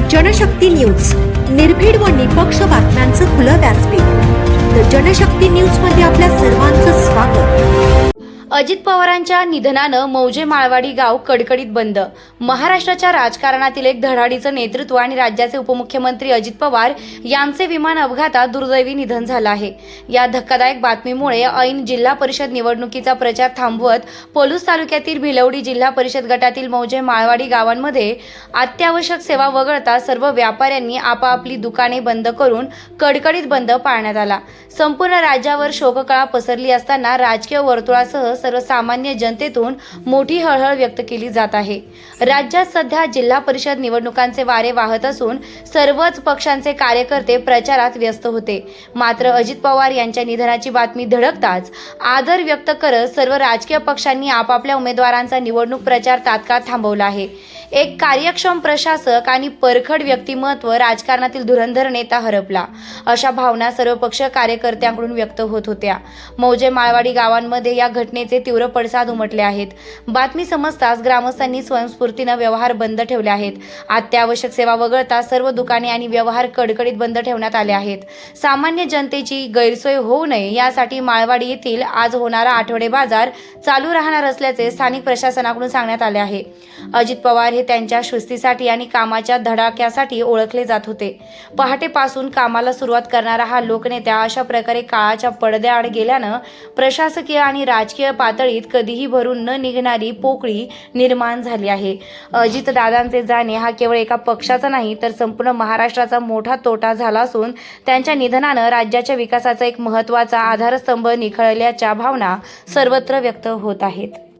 Janshakti news, निर्भीड व निपक्ष बातम्यांचं खुलं व्यासपीठ। द जनशक्ती न्यूज मध्ये आपल्या सर्वांचं स्वागत। अजित पवारांच्या निधनानं मौजे माळवाडी गाव कडकडीत बंद। महाराष्ट्राच्या राजकारणातील एक धडाडीचं नेतृत्व आणि राज्याचे उपमुख्यमंत्री अजित पवार यांचे विमान अपघातात दुर्दैवी निधन झालं आहे। या धक्कादायक बातमीमुळे ऐन जिल्हा परिषद निवडणुकीचा प्रचार थांबवत पलूस तालुक्यातील भिलवडी जिल्हा परिषद गटातील मौजे माळवाडी गावांमध्ये अत्यावश्यक सेवा वगळता सर्व व्यापाऱ्यांनी आपापली दुकाने बंद करून कडकडीत बंद पाळण्यात आला। संपूर्ण राज्यावर शोककळा पसरली असताना राजकीय वर्तुळासह सर्वसामान्य जनतेतून मोठी हळहळ व्यक्त केली जात आहे। राज्यात सध्या जिल्हा परिषद निवडणुकांचे वारे वाहत असून सर्वच पक्षांचे कार्यकर्ते प्रचारात व्यस्त होते। मात्र अजित पवार यांच्या निधनाची बातमी धडकताच आदर व्यक्त करत सर्व राजकीय पक्षांनी आपापल्या उमेदवारांचा निवडणूक प्रचार तात्काळ थांबवला आहे। एक कार्यक्षम प्रशासक आणि परखड व्यक्तिमत्व राजकारणातील धुरंधर नेता हरपला, अशा भावना सर्व पक्ष कार्यकर्त्यांकडून व्यक्त होत होत्या। मौजे माळवाडी गावांमध्ये या घटनेचे तीव्र पडसाद उमटले आहेत। बातमी समजताच ग्रामस्थांनी स्वयंस्फूर्तीने व्यवहार बंद ठेवले आहेत। अत्यावश्यक सेवा वगळता सर्व दुकाने आणि व्यवहार कडकडीत बंद ठेवण्यात आले आहेत। सामान्य जनतेची गैरसोय होऊ नये यासाठी माळवाडी येथील आज होणारा आठवडे बाजार चालू राहणार असल्याचे स्थानिक प्रशासनाकडून सांगण्यात आले आहे। अजित पवार हे त्यांच्या शिस्तीसाठी आणि कामाच्या धडाक्यासाठी ओळखले जात होते। पहाटेपासून कामाला सुरुवात करणारा हा लोकनेता अशा प्रकारे काळाच्या पडद्याआड गेल्यानं प्रशासकीय आणि राजकीय पातळीत कधीही भरून न निघणारी पोकळी निर्माण झाली आहे। अजितदादांचे जाणे हा केवळ एका पक्षाचा नाही तर संपूर्ण महाराष्ट्राचा मोठा तोटा झाला असून त्यांच्या निधनानं राज्याच्या विकासाचा एक महत्त्वाचा आधारस्तंभ निखळल्याच्या भावना सर्वत्र व्यक्त होत आहेत।